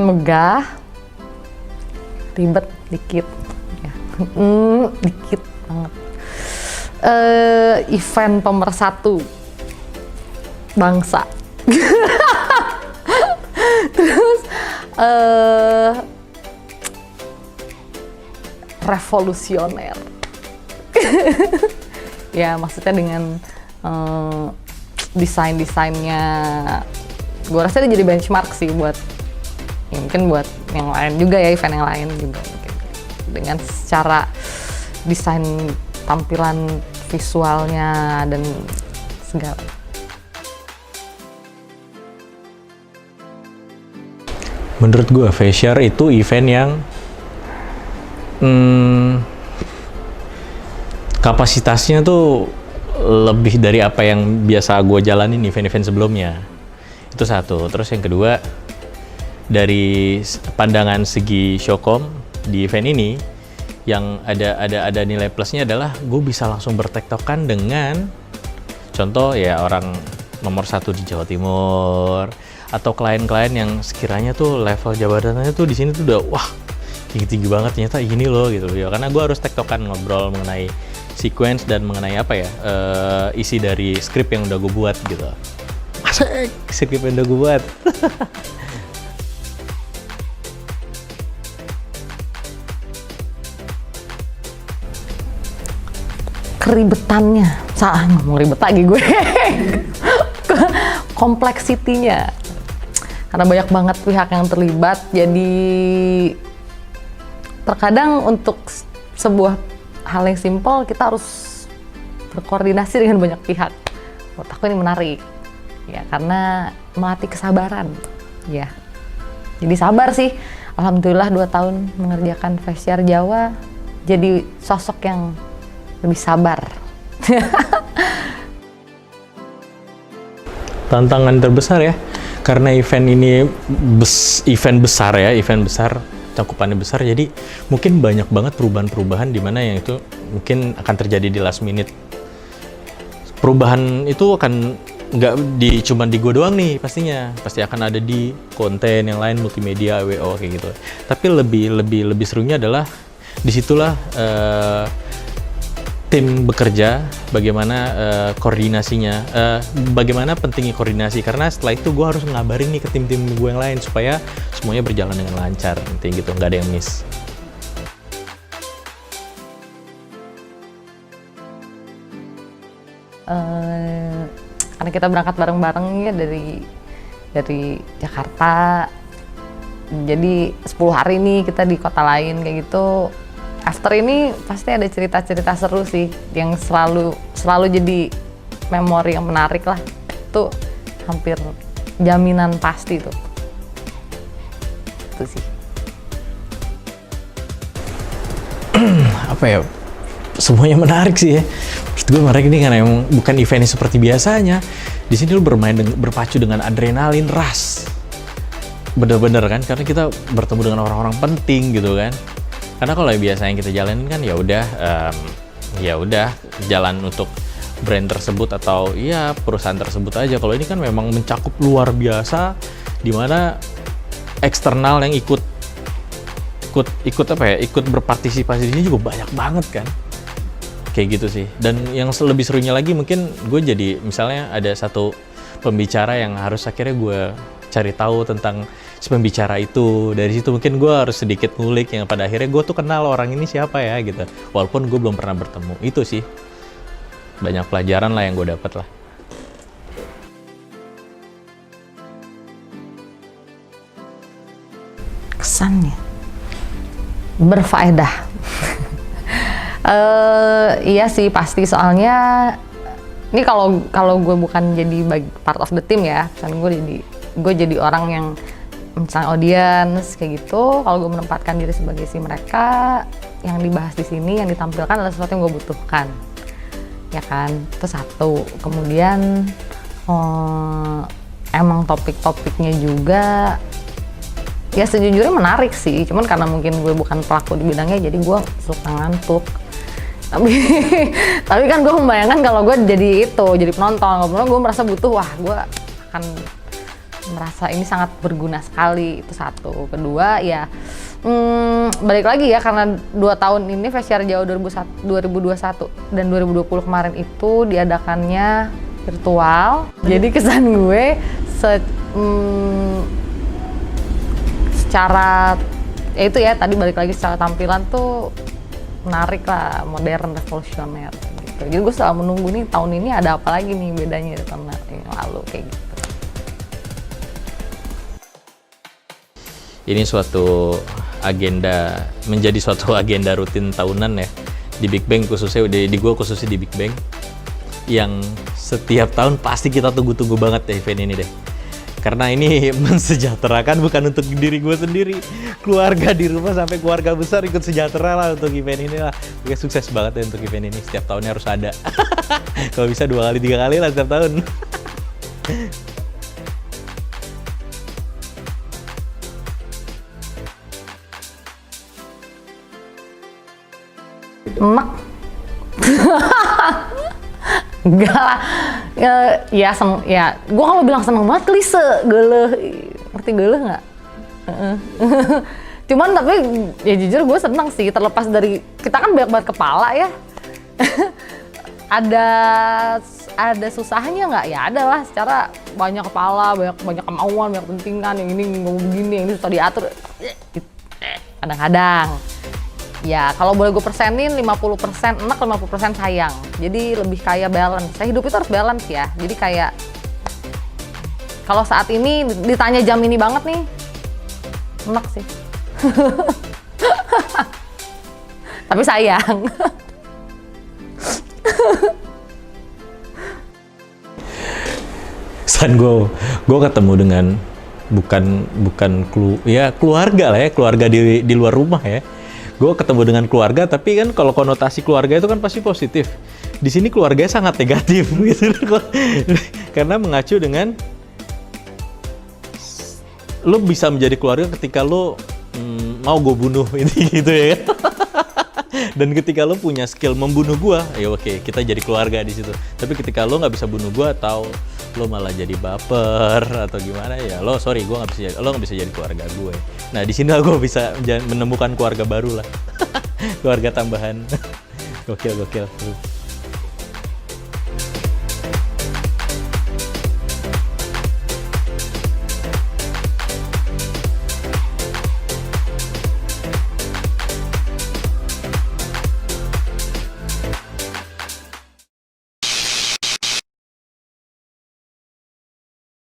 Megah, ribet dikit, ya. Dikit banget. Event pemersatu bangsa. Terus revolusioner. Ya maksudnya dengan desain-desainnya, gue rasa dia jadi benchmark sih buat ya mungkin buat yang lain juga ya, event yang lain juga mungkin. Dengan secara desain tampilan visualnya dan segala. Menurut gue Fashare itu event yang kapasitasnya tuh lebih dari apa yang biasa gue jalanin event-event sebelumnya. Itu satu. Terus yang kedua, dari pandangan segi Showcom di event ini yang ada nilai plusnya adalah gue bisa langsung bertektokan dengan contoh ya orang nomor 1 di Jawa Timur atau klien-klien yang sekiranya tuh level jabatannya tuh di sini tuh udah wah tinggi banget, ternyata gini loh gitu ya, karena gue harus tektokan ngobrol mengenai sequence dan mengenai apa ya isi dari skrip yang udah gue buat gitu. Asik, skrip yang udah gue buat. Keribetannya, salah ngomong ribet lagi gue. Kompleksitinya, karena banyak banget pihak yang terlibat, jadi terkadang untuk sebuah hal yang simpel kita harus berkoordinasi dengan banyak pihak. Menurut aku ini menarik, ya karena melatih kesabaran, ya. Jadi sabar sih, alhamdulillah 2 tahun mengerjakan Fashare Jawa, jadi sosok yang lebih sabar. Tantangan terbesar ya, karena event ini event besar, cakupannya besar, jadi mungkin banyak banget perubahan-perubahan di mana yang itu mungkin akan terjadi di last minute. Perubahan itu akan nggak cuma di gue doang nih pastinya, pasti akan ada di konten yang lain, multimedia, WO kayak gitu. Tapi lebih serunya adalah disitulah tim bekerja, bagaimana koordinasinya, bagaimana pentingnya koordinasi, karena setelah itu gue harus ngabarin nih ke tim-tim gue yang lain supaya semuanya berjalan dengan lancar, nanti gitu, nggak ada yang miss. Karena kita berangkat bareng-bareng ya dari Jakarta, jadi 10 hari nih kita di kota lain kayak gitu. After ini pasti ada cerita-cerita seru sih yang selalu jadi memori yang menarik lah. Itu hampir jaminan pasti tuh. Itu sih. Apa ya? Semuanya menarik sih ya. Maksud gue menarik ini karena emang bukan eventnya seperti biasanya. Di sini lu berpacu dengan adrenalin rush. Bener-bener kan, karena kita bertemu dengan orang-orang penting gitu kan. Karena kalau biasa yang kita jalanin kan ya udah jalan untuk brand tersebut atau ya perusahaan tersebut aja. Kalau ini kan memang mencakup luar biasa, di mana eksternal yang ikut berpartisipasi di sini juga banyak banget kan. Kayak gitu sih. Dan yang lebih serunya lagi mungkin gue jadi misalnya ada satu pembicara yang harus akhirnya gue cari tahu tentang si pembicara itu. Dari situ mungkin gue harus sedikit ngulik yang pada akhirnya gue tuh kenal orang ini siapa ya gitu, walaupun gue belum pernah bertemu. Itu sih banyak pelajaran lah yang gue dapat lah. Kesannya Berfaedah. Iya sih pasti, soalnya ini kalau gue bukan jadi part of the team ya, kan gue jadi orang yang misalnya audience kayak gitu. Kalau gue menempatkan diri sebagai si mereka, yang dibahas di sini, yang ditampilkan adalah sesuatu yang gue butuhkan, ya kan. Itu satu. Kemudian emang topik-topiknya juga ya sejujurnya menarik sih, cuman karena mungkin gue bukan pelaku di bidangnya, jadi gue suka ngantuk. Tapi kan gue membayangkan kalau gue jadi penonton, gue merasa butuh, wah gue akan merasa ini sangat berguna sekali. Itu satu. Kedua ya balik lagi ya, karena 2 tahun ini Festiar Jawa 2021 dan 2020 kemarin itu diadakannya virtual. Jadi kesan gue secara ya itu ya, tadi balik lagi secara tampilan tuh menarik lah, modern, revolusioner gitu. Jadi gue selalu menunggu nih tahun ini ada apa lagi nih bedanya dari tahun yang lalu kayak gitu. Ini menjadi suatu agenda rutin tahunan ya di Big Bang, khususnya di gue khususnya di Big Bang, yang setiap tahun pasti kita tunggu-tunggu banget deh event ini deh. Karena ini mensejahterakan bukan untuk diri gue sendiri, keluarga di rumah sampai keluarga besar ikut sejahtera lah untuk event ini lah. Oke, sukses banget ya untuk event ini, setiap tahunnya harus ada. Kalau bisa 2 kali 3 kali lah setiap tahun. Enak. Enggak lah, gue kalau bilang seneng banget klise, geleh, ngerti geleh nggak? Cuman tapi ya jujur gue seneng sih, terlepas dari kita kan banyak banget kepala ya. ada susahnya nggak? Ya ada lah, secara banyak kepala, banyak kemauan, banyak kepentingan, yang ini ngomong begini, yang ini susah diatur. Kadang-kadang. Ya, kalau boleh gue persenin 50% enak, 50% sayang. Jadi lebih kayak balance. Saya hidup itu harus balance ya. Jadi kayak kalau saat ini ditanya jam ini banget nih, enak sih. Tapi sayang. San gue ketemu dengan keluarga lah ya, keluarga di luar rumah ya. Gue ketemu dengan keluarga, tapi kan kalau konotasi keluarga itu kan pasti positif. Di sini keluarganya sangat negatif gitu. Karena mengacu dengan lo bisa menjadi keluarga ketika lo mau gue bunuh ini gitu ya. Dan ketika lo punya skill membunuh gue, ya oke, kita jadi keluarga di situ. Tapi ketika lo nggak bisa bunuh gue, atau lo malah jadi baper atau gimana, ya lo nggak bisa jadi keluarga gue. Nah di sini gue bisa menemukan keluarga baru lah. Keluarga tambahan. Gokil.